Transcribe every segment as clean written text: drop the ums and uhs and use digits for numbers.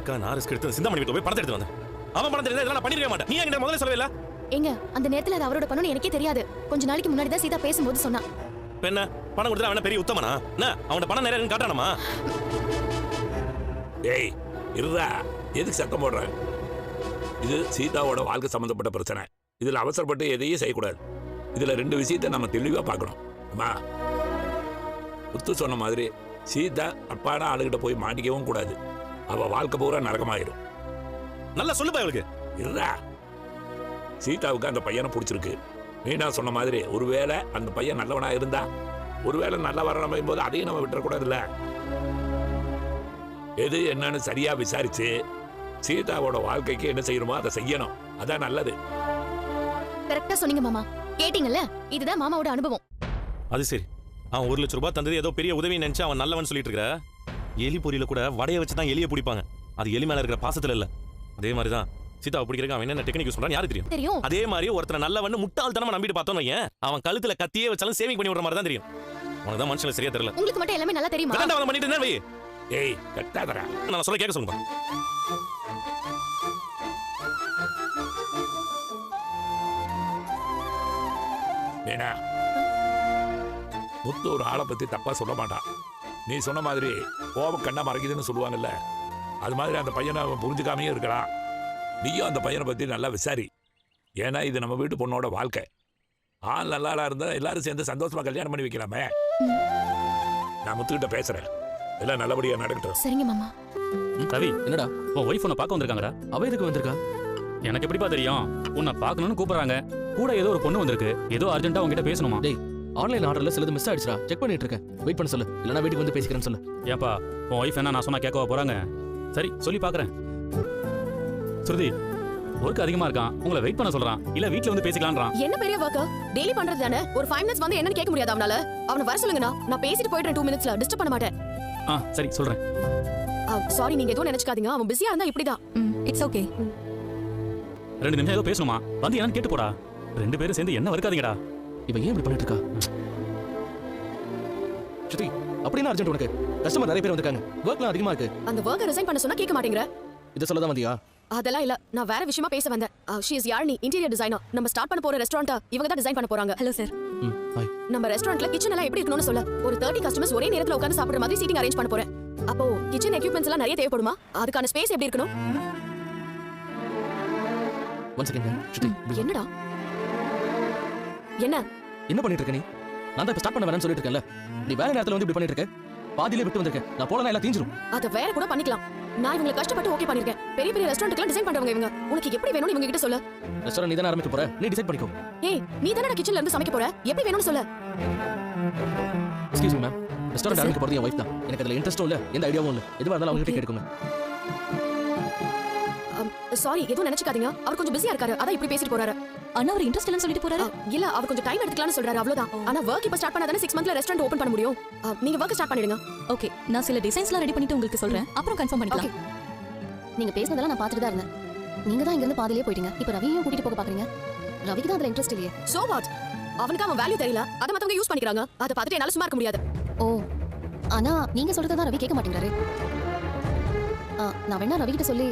இதுக்கா நான் ரிஸ்க் எடுத்து சிந்தாமணி வீட்டு போய் பணத்தை எடுத்து வந்தேன். அவன் பணத்தை எடுத்து நான் பண்ணிருக்க மாட்டேன். நீ என்கிட்ட முதல்ல சொல்லவே இல்ல. ஏங்க அந்த நேரத்துல அது அவரோட பணம்னு எனக்கே தெரியாது. கொஞ்ச நாளைக்கு முன்னாடி தான் சீதா பேசும்போது சொன்னா. என்ன பணம் கொடுத்தா அவன பெரிய உத்தமனா? என்ன அவனோட பணம் நிறைய காட்டானமா? டேய் இருடா, எதுக்கு சத்தம் போடுற? இது சீதாவோட வாழ்க்கை சம்பந்தப்பட்ட பிரச்சனை. இதுல அவசரப்பட்டு எதையும் செய்யக்கூடாது. இதுல ரெண்டு விஷயத்தை நம்ம தெளிவா பார்க்கணும். அம்மா முத்து சொன்ன மாதிரி சீதா தப்பான ஆளுகிட்ட போய் மாட்டிக்கவும் கூடாது. அவ வாழ்க்கை பூரா நரகமாயிடும். நல்லா சொல்லுப்பா இவளுக்கு. இருடா, சீதாவுக்கு அந்த பையனை பிடிச்சிருக்கு. மீனா சொன்ன மாதிரி ஒருவேளை அந்த பையன் நல்லவனா இருந்தா, ஒருவேளை நல்ல வரணும் போது அதையும் நம்ம விட்டுறக்கூடாதுல்ல. எது என்னன்னு சரியா விசாரிச்சு சீதாவோட வாழ்க்கைக்கு என்ன செய்யணுமோ அதை செய்யணும். அதான் நல்லது. கரெக்டா சொன்னீங்க மாமா. கேட்டீங்கல்ல, இதுதான் மாமாவோட அனுபவம். அது சரி, அவன் 1 லட்சம் ரூபாய் தந்தது ஏதோ பெரிய உதவி நினைச்சு அவன் நல்லவன் சொல்லிட்டு இருக்க. எலி பொறியில கூட வடைய வச்சு தான் எலியை பிடிப்பாங்க. அது எலி மேல இருக்கிற பாசத்துல இல்ல. அதே மாதிரிதான் சீதாவை பிடிக்கிறதுக்கு அவன் என்ன டெக்னிக் யூஸ் பண்றான்னு யாருக்கு தெரியும்? அதே மாதிரி ஒருத்தரை நல்லவன்னு முட்டாள்தனமா நம்பிட்டு பார்த்தோம் ஏன் அவன் கழுத்துல கத்தியே வச்சாலும் சேவிங் பண்ணி விடுற மாதிரி தான் தெரியும். உனக்கு தான் மனுஷன் சரியா தெரியல. உங்களுக்கு மட்டும் எல்லாமே நல்லா தெரியுமா? அவன் பண்ணிட்டு என்ன வை? ஏய் கட்டாதடா, நான் சொல்ல கேட்க சொல்லுங்க. மீனா, முத்து ஒரு ஆளை பத்தி தப்பா சொல்ல மாட்டான். நீ சொன்ன மாதிரி கோபம் கண்ணா மறைக்குதுன்னு சொல்லுவாங்கல்ல, அது மாதிரி அந்த பையனை அவன் புரிஞ்சுக்காமையே இருக்கிறான். நீயும் அந்த பையனை பத்தி நல்லா விசாரி. ஏன்னா இது நம்ம வீட்டு பொண்ணோட வாழ்க்கை. ஆள் நல்லா இருந்தா எல்லாரும் சேர்ந்து சந்தோஷமா கல்யாணம் பண்ணி வைக்கலாமே. நான் முத்துக்கிட்ட பேசுறேன், எல்லாம் நல்லபடியா நடக்கட்டும். சரிங்க மாமா. ரவி, என்னடா உன் ஒய்ஃப் உன்னை பார்க்க வந்திருக்காங்கடா? அவ எதுக்கு வந்திருக்கா? எனக்கு எப்படிப்பா தெரியும்? உன்னை பார்க்கணும்னு கூப்பிடுறாங்க. கூட ஏதோ ஒரு பொண்ணு வந்திருக்கு. ஏதோ அர்ஜென்ட்டா உங்ககிட்ட பேசணுமா? டேய், ஆன்லைன் ஆர்டர்ல சிலது மிஸ் ஆயிடுச்சுடா. செக் பண்ணிட்டு இருக்கேன். வெயிட் பண்ண சொல்லு, இல்லனா வீட்டுக்கு வந்து பேசிக்கிறேன்னு சொல்லு. ஏப்பா உன் ஒய்ஃப் என்ன நான் சொன்னா கேட்கவா போறாங்க? சரி சொல்லி பார்க்கறேன். சுருதி, ஒர்க் அதிகமா இருக்கான், உங்களை வெயிட் பண்ண சொல்றான். இல்ல வீட்ல வந்து பேசிக்கலாம்ன்றான். என்ன பெரிய வர்க்? டெய்லி பண்றது தானே. ஒரு 5 மினிட்ஸ் வந்து என்னன்னு கேட்க முடியாது அவனால. அவனை வர சொல்லுங்கண்ணா, நான் பேசிட்டு போயிடுறேன். 2 மினிட்ஸ்ல டிஸ்டர்ப் பண்ண மாட்டேன். சரி சொல்றேன். சாரி, நீங்க எதுவும் நினைச்சுக்காதீங்க. அவன் பிஸியா இருந்தா இப்படிதான். It's okay. 2 நிமிஷம் ஏதோ பேசணுமா? வந்து என்னன்னு கேட்டு போடா. 2 பேரும் சேர்ந்து என்ன வர்க்காதீங்கடா. இவ ஏன் இப்படி பண்ணிட்டு இருக்கா? ஸ்ருதி, அப்படினா அர்ஜென்ட் உனக்கு? கஸ்டமர் நிறைய பேர் வந்திருக்காங்க. வர்க்லாம் அதிகமா இருக்கு. அந்த வர்க்க ரிசைன் பண்ண சொன்னா கேட்க மாட்டேங்கற. இத சொல்ல தான் வந்தியா? அதெல்லாம் இல்ல, நான் வேற விஷயமா பேச வந்தேன். She is Yazhini, interior designer. நம்ம ஸ்டார்ட் பண்ண போற ரெஸ்டாரண்ட் இவங்க தான் டிசைன் பண்ண போறாங்க. Hello sir. ஹாய். நம்ம ரெஸ்டாரண்ட்ல கிச்சன் எல்லாம் எப்படி இருக்கணும்னு சொல்ல. ஒரு 30 கஸ்டமர்ஸ் ஒரே நேரத்துல உட்கார்ந்து சாப்பிடுற மாதிரி சீட்டிங் அரேஞ்ச் பண்ண போறேன். அப்போ கிச்சன் எக்யூப்மென்ட்ஸ் எல்லாம் நிறைய தேவைப்படுமா? அதுக்கான ஸ்பேஸ் எப்படி இருக்கணும்? One second. ஸ்ருதி, என்னடா? என்ன பண்ணிட்டு இருக்க நீ? நான் தான் இப்ப ஸ்டார்ட் பண்ண வேணாம்னு சொல்லிட்டு இருக்கேன்ல. நீ வேற நேரத்துல வந்து இப்படி பண்ணிட்டு இருக்க. பாதியிலே விட்டு வந்திருக்க. நான் போலனா எல்லாம் தீஞ்சிரும். அத வேற கூட பண்ணிக்கலாம். நான் இவங்களை கஷ்டப்பட்டு ஓகே பண்ணிருக்கேன். பெரிய பெரிய ரெஸ்டாரண்ட்க்குலாம் டிசைன் பண்றவங்க இவங்க. உனக்கு எப்படி வேணும்னு இவங்க கிட்ட சொல்ல. ரெஸ்டாரண்ட் நீ தான ஆரம்பிக்க போற. நீ டிசைட் பண்ணிக்கோ. ஏய், நீ தானடா கிச்சன்ல இருந்து சமைக்க போற. எப்படி வேணும்னு சொல்ல. Excuse me ma'am. ரெஸ்டாரண்ட் ஆரம்பிக்க போறது என் வைஃப் தான். எனக்கு அதுல இன்ட்ரெஸ்டும் இல்ல, எந்த ஐடியாவும் இல்ல. எதுவா இருந்தாலும் அவங்க கிட்ட கேட்டுக்கோங்க. சாரி, எதுவும் நினைச்சுக்காதீங்க. அவர் கொஞ்சம் பிஸியா இருக்காரு. அதான் இப்படி பேசிட்டு போறாரு. அண்ணா ஒரு இன்ட்ரெஸ்ட் இல்லன்னு சொல்லிட்டு போறாரு. இல்ல, அவர் கொஞ்சம் டைம் எடுத்துக்கலாம்னு சொல்றாரு, அவ்வளவுதான். ஆனா வர்க் இப்ப ஸ்டார்ட் பண்ணாதானே 6 மந்த்ல ரெஸ்டாரண்ட் ஓபன் பண்ண முடியும். நீங்க வர்க் ஸ்டார்ட் பண்ணிடுங்க. ஓகே, நான் சில டிசைன்ஸ்லாம் ரெடி பண்ணிட்டு உங்களுக்கு சொல்றேன். அப்புறம் கன்ஃபார்ம் பண்ணிக்கலாம். நீங்க பேசுனதெல்லாம் நான் பார்த்துட்டு தான் இருந்தேன். நீங்க தான் இங்க இருந்து பாதியிலே போயிட்டீங்க. இப்போ ரவியையும் கூட்டிட்டு போக பாக்குறீங்க. ரவிக்கு தான் அதுல இன்ட்ரெஸ்ட் இல்லையே. So what? அவனுக்கு அவன் வேல்யூ தெரியல. அத மத்தவங்க யூஸ் பண்ணிக்கறாங்க. அத பார்த்துட்டு என்னால சும்மா இருக்க முடியாது. ஓ, ஆனா நீங்க சொல்றத தான் ரவி கேட்க மாட்டேங்கிறாரு. நான் வேணா ரவி கிட்ட சொல்லி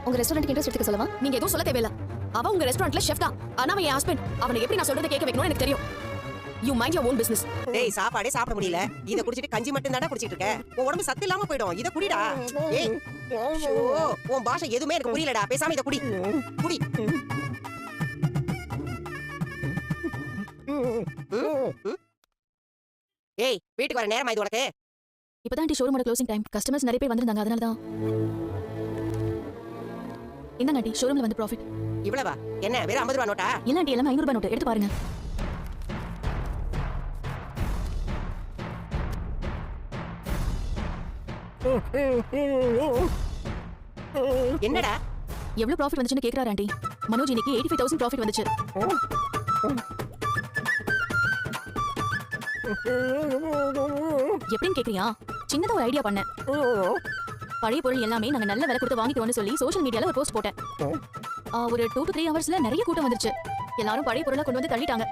உங்க ரெஸ்டாரண்ட்க்கு இன்ட்ரெஸ்ட் எடுத்துக்க சொல்லவா? நீங்க எதுவும் சொல்ல தேவையில்ல. அவன் உங்க ரெஸ்டாரண்ட்ல ஷெஃப் தான். ஆனா அவன் என் ஹஸ்பண்ட். அவனை எப்படி நான் சொல்றத கேட்க வைக்கணும்னு எனக்கு தெரியும். You mind your own business. டேய், சாப்பாடே சாப்பிட முடியல. இத குடிச்சிட்டு கஞ்சி மட்டும் தானே குடிச்சிட்டு இருக்க. உன் உடம்பு சத்து இல்லாம போய்டும். இத குடிடா. ஏய், ஷோ, உன் பாஷை எதுமே எனக்கு புரியலடா. பேசாம இத குடி. குடி. ஏய், வீட்டுக்கு வர நேரமா இது உனக்கு? இப்பதான் ஷோரூமோட க்ளோசிங் டைம். கஸ்டமர்ஸ் நிறைய பேர் வந்திருந்தாங்க, அதனால தான். என்ன ஆண்டி, ஷோரூம்ல வந்து ப்ராஃபிட் இவ்வளவா? என்ன வெறும் 50 ரூபாய் நோட்டா? இல்ல ஆண்டி, எல்லாம் 500 ரூபாய் நோட்டு. எடுத்து பாருங்க. என்னடா எவ்வளவு ப்ராஃபிட் வந்துச்சுன்னு கேக்குறாரு ஆண்டி. மனோஜ் இன்னைக்கு 85,000 ப்ராஃபிட் வந்துச்சு. எப்படின்னு கேக்குறியா? சின்னதா ஒரு ஐடியா பண்ணேன். பழைய பொருள் எல்லாமே நாங்க நல்ல விலை கொடுத்து வாங்கிக்கிறோம்னு சொல்லி சோஷியல் மீடியால ஒரு போஸ்ட் போட்டேன். ஒரு 2 to 3 ஹவர்ஸ்ல நிறைய கூட்டம் வந்துருச்சு. எல்லாரும் பழைய பொருளை கொண்டு வந்து தள்ளிட்டாங்க.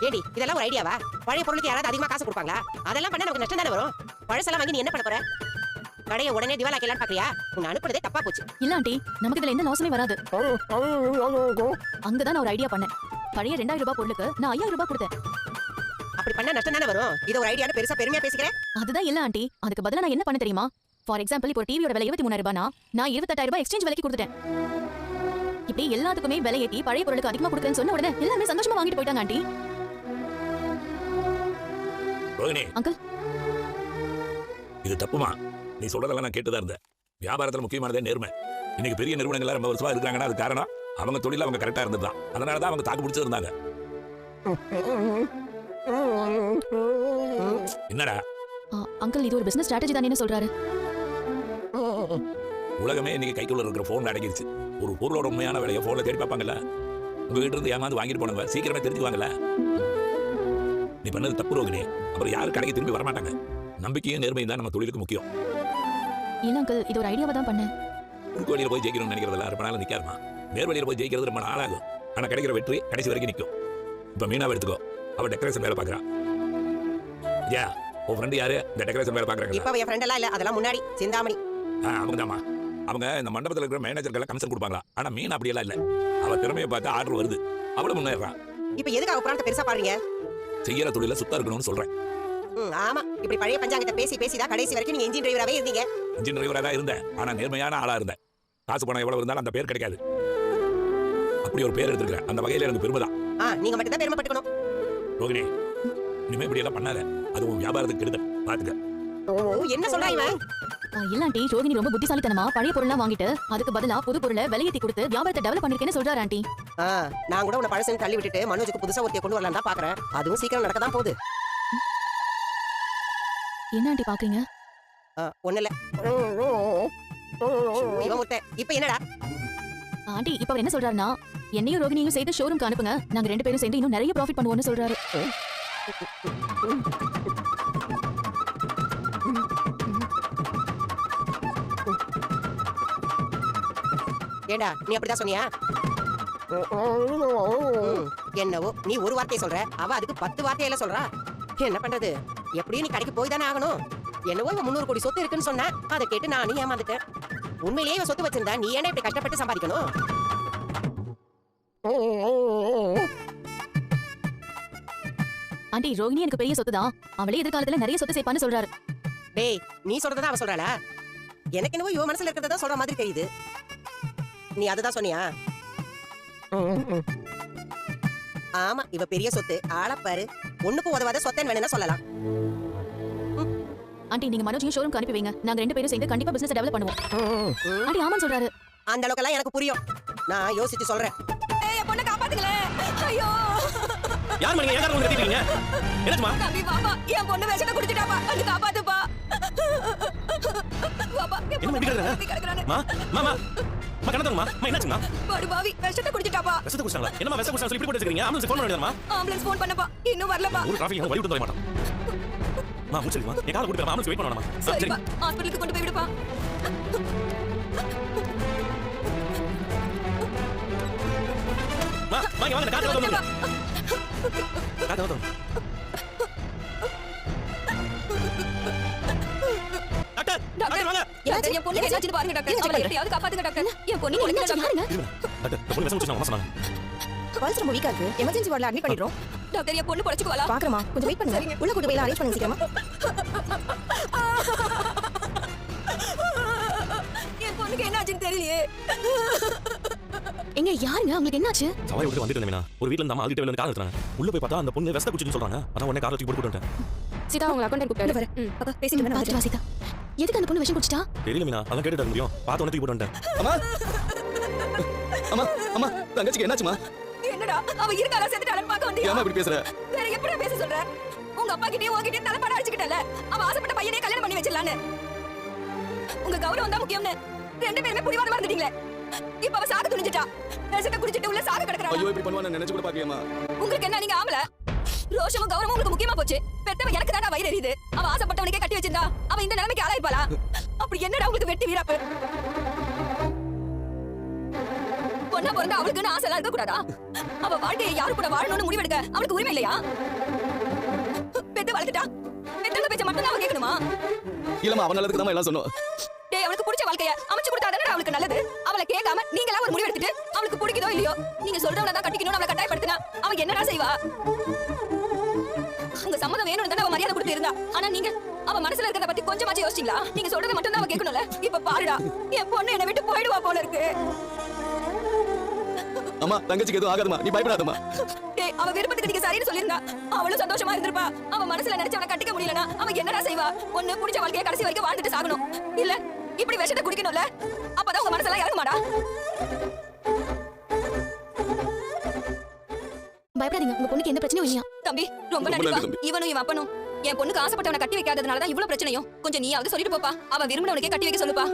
ஏடி, இதெல்லாம் ஒரு ஐடியாவா? பழைய பொருளுக்கு யாராவது அதிகமா காசு கொடுப்பாங்களா? அதெல்லாம் பண்ணா நமக்கு நஷ்டம் தானே வரும். பழசெல்லாம் வாங்கி நீ என்ன பண்ண போற? கடையை உடனே திவாலாக்கலான்னு பாக்குறியா? உன்னை அனுப்புறதே தப்பா போச்சு. இல்ல ஆண்டி, நமக்கு இதுல எந்த லாஸுமே வராது. அங்கதான் நான் ஒரு ஐடியா பண்ணேன். பழைய 2000 ரூபாய் பொருளுக்கு நான் 5000 ரூபாய் கொடுத்தேன். அப்படி பண்ணா நஷ்டம் தானே வரும். இது ஒரு ஐடியான்னு பெருசா பெருமையா பேசிக்கிறேன். அதுதான் இல்ல ஆண்டி, அதுக்கு பதிலா நான் என்ன பண்ண தெரியுமா? ஃபார் எக்ஸாம்பிள், இப்போ டிவியோட விலை 23000 ரூபாய்னா நான் 28000 ரூபாய் எக்ஸ்சேஞ்ச் விலைக்கு கொடுத்துட்டேன். இப்படி எல்லாத்துக்குமே விலை ஏத்தி பழைய பொருளுக்கு அதிகமா கொடுக்கறேன்னு சொன்ன உடனே எல்லாமே சந்தோஷமா வாங்கிட்டு போயிட்டாங்க ஆண்டி. ரோகிணி, அங்கிள், இது தப்புமா? நீ சொல்றதெல்லாம் நான் கேட்டுதான் இருந்தேன். வியாபாரத்துல முக்கியமானதே நேர்மை. இன்னைக்கு பெரிய நிறுவனங்கள் ரொம்ப வருஷமா இருக்காங்கன்னா அது காரணம் அவங்க தொழில அவங்க கரெக்டா இருந்ததுதான். அதனாலதான் அவங்க தாக்கு பிடிச்சிருந்தாங்க. என்னடா அங்கிள், இது ஒரு பிசினஸ் ஸ்ட்ராட்டஜி தானே சொல்றாரு? உலகமே இன்னைக்கு கைக்குள்ள இருக்கிற போன் அடங்கிருச்சு. ஒரு பொருளோட உண்மையான விலையை போன்ல தேடி பார்ப்பாங்கல்ல. உங்ககிட்ட இருந்து ஏமாந்து வாங்கிட்டு போனவங்க சீக்கிரமே தெரிஞ்சுக்குவாங்கல்ல. நீ பண்ணது தப்பு ரோகிணி. அப்புறம் யாரும் கடைக்கு திரும்பி வரமாட்டாங்க. நம்பிக்கையும் நேர்மையும் தான் நம்ம தொழிலுக்கு முக்கியம். இல்ல அங்கிள், இது ஒரு ஐடியாவா தான் பண்ணேன். குறுக்கு வழியில போய் ஜெயிக்கணும்னு நினைக்கிறதெல்லாம் ரொம்ப நாள் நிக்காதுமா. நேர் வழியில போய் ஜெயிக்கிறது ரொம்ப நாள் ஆகும். ஆனா கிடைக்கிற வெற்றி கடைசி வரைக்கும் நிற்கும். இப்ப மீனாவை எடுத்துக்கோ. அவ டெக்கரேஷன் வேலை பாக்குறான். யா, உன் ஃப்ரெண்டு யாரு இந்த டெக்கரேஷன் வேலை பாக்குறாங்க? இப்ப என் ஃப்ரெண்ட் எல்லாம் இல்ல, அதெல்லாம் முன்னாடி சிந்தாமணி. அவங்க தாமா. அவங்க இந்த மண்டபத்தில் இருக்கிற மேனேஜர்கள் கமிஷன் கொடுப்பாங்களா? ஆனா மீன் அப்படியெல்லாம் இல்ல. அவ திறமையை பார்த்து ஆர்டர் வருது. அவள முன்னேறான். இப்ப எதுக்கு அவ பிராணத்தை பெருசா பாடுறீங்க? செய்யற தொழில சுத்தம் இருக்கணும்னு சொல்றேன். ஆமா, இப்படி பழைய பஞ்சாங்கத்தை பேசி பேசிதான் கடைசி வரைக்கும் நீங்க இன்ஜின் டிரைவராவே இருந்தீங்க. இன்ஜின் டிரைவரா தான் இருந்தேன். ஆனா நேர்மையான ஆளா இருந்தேன். காசு பணம் எவ்வளவு இருந்தாலும் அந்த பேர் கிடைக்காது. அப்படி ஒரு பேர் எடுத்துக்கிறேன். அந்த வகையில எனக்கு பெருமை தான். நீங்க மட்டும் தான் பெருமைப்பட்டுக்கணும். ரோகிணி, இனிமே இப்படி எல்லாம் பண்ணாத. அது உன் வியாபாரத்துக்கு கெடுதல். பாத்துக்க. என்ன சொல்றா இவன்? இல்ல ஆண்டி, ரோகிணி ரொம்ப புத்திசாலித்தனமா பழைய பொருள்லாம் வாங்கிட்டு அதுக்கு பதிலா புது பொருளை விலையேத்தி கொடுத்து வியாபாரத்தை டெவலப் பண்ணிருக்கேன்னு சொல்றாரு ஆண்டி. நான் கூட உன்னை பழசுன்னு தள்ளி விட்டுட்டு மனோஜுக்கு புதுசா ஒருத்தைய கொண்டு வரலாம் தான் பாக்குறேன். அதுவும் சீக்கிரம் நடக்க தான் போகுது. என்ன ஆண்டி பாக்குறீங்க? ஒண்ணு இல்ல. இவன் முட்டை. இப்ப என்னடா ஆண்டி, இப்ப அவர் என்ன சொல்றாருன்னா, என்னையும் ரோகிணியும் சேர்த்து ஷோரூம்க்கு அனுப்புங்க, நாங்க 2 பேரும் சேர்ந்து இன்னும் நிறைய ப்ராஃபிட் பண்ணுவோம்னு சொல்றாரு. ஏண்டா நீ அப்படிதான் சொன்னியா? என்னவோ நீ ஒரு வார்த்தையை சொல்ற, அவ அதுக்கு 10 வார்த்தையில சொல்றா. என்ன பண்றது? எப்படியும் நீ கடைக்கு போய் தானே ஆகணும். என்னவோ இவன் 300 கோடி சொத்து இருக்குன்னு சொன்ன, அதை கேட்டு நானும் ஏமாந்துட்டேன். உண்மையிலேயே இவன் சொத்து வச்சிருந்தா நீ ஏன்னா இப்படி கஷ்டப்பட்டு சம்பாதிக்கணும்? ஆண்டி, ரோகிணி எனக்கு பெரிய சொத்து தான், அவளே எதிர்காலத்துல நிறைய சொத்து சேர்ப்பான்னு சொல்றாரு. டேய், நீ சொல்றதா அவ சொல்றாளா? எனக்கு என்னவோ இவன் மனசுல இருக்கிறதா சொல்ற மாதிரி தெரியுது. நீ அதுதான் சொன்னியா? ஆமா, இவ பெரிய சொத்து. ஆளப்பாரு, ஒண்ணுக்கு உதவாத சொத்தன் வேணும்னா சொல்லலாம். ஆண்டி, நீங்க மனோஜையும் ஷோரூம்க்கு அனுப்பி வைங்க, நாங்க 2 பேரும் சேர்ந்து கண்டிப்பா பிசினஸ் டெவலப் பண்ணுவோம். ஆண்டி ஆமான்னு சொல்றாரு. அந்த அளவுக்கு எல்லாம் எனக்கு புரியும். நான் யோசிச்சு சொல்றேன். என் பொண்ணை காப்பாத்துங்களே. ஐயோ, யார் மணிங்க ஏன் வந்து கட்டிட்டீங்க? என்னச்சுமா? தம்பி பாப்பா, என் பொண்ணு விஷத்தை குடிச்சிட்டாப்பா, வந்து காப்பாத்துப்பா. பாப்பா, என்ன இப்படி கிடக்குறாங்க? மாமா கணதம்மா, என்னாச்சுமா? பாடு பாவி, விஷத்தை குடிச்சிட்டாப்பா. விஷத்தை குடிச்சாங்களா? என்னமா விஷத்தை குடிச்சாங்க சொல்லி இப்படி போட்டு வச்சிருக்கீங்க? ஆம்புலன்ஸ் ஃபோன் பண்ணிடுமா? ஆம்புலன்ஸ் ஃபோன் பண்ணப்பா, இன்னும் வரலப்பா. ஒரு டிராஃபிக் வழி விட்டு வர மாட்டான். முடிச்சிருமா? என் காலை கூட்டி ஆம்புலன்ஸ் வெயிட் பண்ணணுமா? சரிப்பா, ஹாஸ்பிடலுக்கு கொண்டு போய் விடுப்பா. வாங்க வாங்க, காத்து வந்து காத்து வந்து. டாக்டர், டாக்டர் வாங்க. என் பொண்ணுக்கு என்னாச்சுன்னு பாருங்க டாக்டர். அவளை எப்படியாவது காப்பாத்துங்க டாக்டர். என் பொண்ணுக்கு என்னாச்சு பாருங்க. டாக்டர், இந்த பொண்ணு விஷம் குடிச்சாங்க சொன்னாங்க. பல்ஸ் ரொம்ப வீக்கா இருக்கு. எமர்ஜென்சி வார்டுல அட்மிட் பண்ணிடுறோம். டாக்டர், என் பொண்ணு பொழைச்சுக்குவாளா? பாக்குறமா, கொஞ்சம் வெயிட் பண்ணுங்க. உள்ள கூட்டி போய் அரேஞ்ச் பண்ணுங்க சீக்கிரமா. என் பொண்ணுக்கு என்னாச்சுன்னு தெரியலையே. எங்க யாருங்க, உங்களுக்கு என்னாச்சு? சவாரி விட்டு வந்துட்டு இருந்தேன். ஒரு வீட்ல இருந்து அம்மா அதுகிட்ட வந்து கால் எடுத்தாங்க. உள்ள போய் பார்த்தா அந்த பொண்ணு விஷத்தை குடிச்சுன்னு சொல்றாங்க. அதான் உடனே காரை தூக்கி போட்டு வந்துட்டேன். சீதா உங்க அக்கௌண்ட் கூப்பிட்டு வர. அக்கா பேசிட்டு வரேன். பாத்து வாசிதா, எதுக்கு அந்த பொண்ணு விஷம் குடிச்சிட்டா? தெரியல மீனா, அதான் கேட்டுட்டு இருக்க முடியும். பார்த்த உடனே தூக்கி போட்டு வந்துட்டேன். அம்மா அம்மா அம்மா, தங்கச்சிக்கு என்னாச்சுமா? என்னடா அவ இருக்காளா செத்துட்டாளன்னு பார்க்க வந்தியா? ஏமா இப்படி பேசுற? வேற எப்படி பேச சொல்ற? உங்க அப்பா கிட்டயும் உங்ககிட்டயும் தலைப்பாட அடிச்சுக்கிட்டல. அவ ஆசைப்பட்ட பையனே கல்யாணம் பண்ணி வச்சிடலான்னு. உங்க கௌரவம் தான் முக்கியம்னு 2 பேருமே புரியாத மறந்துட்டீங்களே. இப்ப அவ சாக துணிஞ்சிட்டா. விஷத்தை குடிச்சிட்டு உள்ள சாக கிடக்குறா. ஐயோ, இப்படி பண்ணுவான்னு நினைச்சு கூட பாக்கலையேம்மா. உங்களுக்கு என்ன, நீங்க ஆம்பள? ரோஷமும் கௌரவமும் உங்களுக்கு முக்கியமா போச்சு. பெத்தவ எனக்கு தான வயிறு எரியுது. அவ ஆசைப்பட்டவனுக்கே கட்டி வச்சிருந்தா அவ இந்த நிலைமைக்கு ஆளாயிருப்பாளா? அப்படி என்னடா உங்களுக்கு வெட்டி வீராப்பு? பொண்ணா பிறந்தா அவளுக்குன்னு ஆசை எல்லாம் இருக்க கூடாதா? அவ வாழ்க்கையை யாரு கூட வாழணும்னு முடிவெடுக்க அவளுக்கு உரிமை இல்லையா? பெத்து வளர்த்துட்டா, பெத்து சொல்லுங்க பேச்ச மட்டும் தான் அவ கேட்கணுமா? இல்லம்மா அவன் நல்லதுக்கு தான் எல்லாம் சொன்னோம். டேய் அவளுக்கு பிடிச்ச வாழ்க்கைய அமைச்சு கொடுத்தாதானே அவளுக்கு நல்லது. அவளை கேட்காம நீங்களா ஒரு முடிவு எடுத்துட்டு அவளுக்கு பிடிக்குதோ இல்லையோ நீங்க சொல்றவள தான் கட்டிக்கணும்னு அவளை கட்டாயப்படுத்தினா அவ என்னடா செய்வா? உங்க சம்மதம் வேணும்னு தானே அவ மரியாதை கொடுத்து இருந்தா. ஆனா நீங்க அவ மனசுல இருக்கிறத பத்தி கொஞ்சமாச்சும் யோசிச்சீங்களா? நீங்க சொல்றத மட்டும் தான் அவ கேட்கணும்ல. இப்ப பாருடா என் பொண்ணு என்னை விட்டு போயிடுவா போல இருக்கு. அம்மா தங்கச்சிக்கு எதுவும் ஆகாதுமா, நீ பயப்படாதம்மா. டேய் அவ விருப்பத்துக்கு நீங்க சரின்னு சொல்லிருந்தா அவளும் சந்தோஷமா இருந்திருப்பா. அவ மனசுல நினைச்சு அவளை கட்டிக்க முடியலனா அவ என்னடா செய்வா? ஒண்ணு பிடிச்ச வாழ்க்கைய கடைசி வரைக்கும் வாழ்ந்துட்டு சாகணும், இல்ல இப்படி விஷத்தை குடிக்கணும்ல. அப்பதான் உங்க மனசெல்லாம் இறங்குமாடா. பயப்படாதீங்க, உங்க பொண்ணுக்கு எந்த பிரச்சனையும் இல்லையா. தம்பி ரொம்ப நன்றிப்பா. இவனும் இவன் அப்பனும் என் பொண்ணுக்கு ஆசைப்பட்டவனை கட்டி வைக்காததுனாலதான் இவ்வளவு பிரச்சனையும். கொஞ்சம் நீயாவது சொல்லிட்டு போப்பா. அவன் விரும்பினவனுக்கே கட்டி வைக்க சொல்லுப்பா.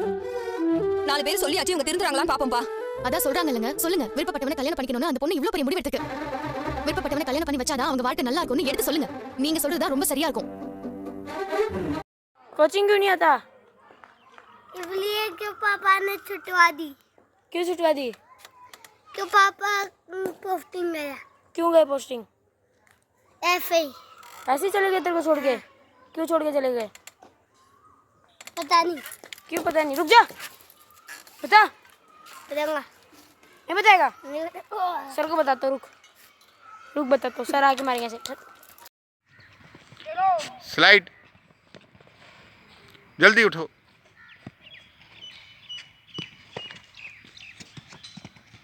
4 பேர் சொல்லியாச்சு, இவங்க திருந்துறாங்களான்னு பாப்போம்பா. அதான் சொல்றாங்க இல்லங்க, சொல்லுங்க. விருப்பப்பட்டவனை கல்யாணம் பண்ணிக்கணும்னு அந்த பொண்ணு இவ்ளோ பெரிய முடிவு எடுத்துக்கு. விருப்பப்பட்டவனை கல்யாணம் பண்ணி வச்சாதான் அவங்க வாழ்க்கை நல்லா இருக்கும்னு எடுத்து சொல்லுங்க. நீங்க சொல்றதுதான் ரொம்ப சரியா இருக்கும். कोचिंग क्यों नहीं आता? इसलिए कि पापा ने छुटवा दी। क्यों छुटवा दी? कि पापा पोस्टिंग गया। क्यों गए पोस्टिंग? ऐसे ही। ऐसे ही चले गए तेरे को छोड़ के? क्यों छोड़ के चले गए? पता नहीं। क्यों पता नहीं? रुक जा, बता। बताऊंगा। नहीं बताएगा? नहीं बताऊंगा। सर को बताता हूँ, रुक रुक बताता हूँ, सर आके मारेंगे ऐसे। स्लाइड जल्दी उठो।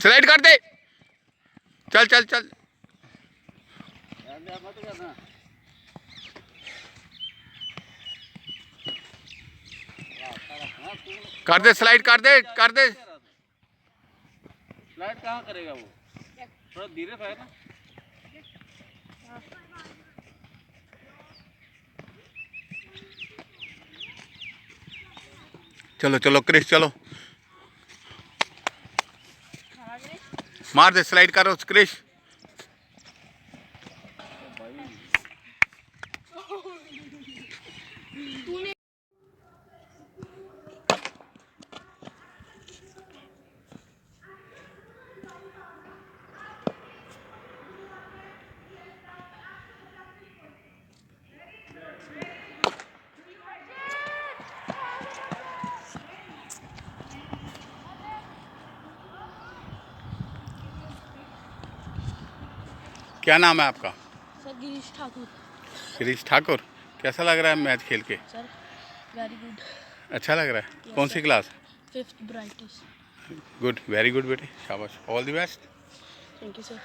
स्लाइड कर दे। चल चल चल। कर दे स्लाइड, कर दे कर दे। स्लाइड कहाँ करेगा वो? थोड़ा धीरे है ना। चलो चलो क्रिश चलो, मार दे स्लाइड करो क्रिश। क्या नाम है आपका? सर गिरीश ठाकुर। गिरीश ठाकुर, कैसा लग रहा है मैच खेल के? Sir very good. अच्छा लग रहा है। कौन सी class? 5th brightest. Good, very good बेटे, शाबाश, all the best. Thank you sir.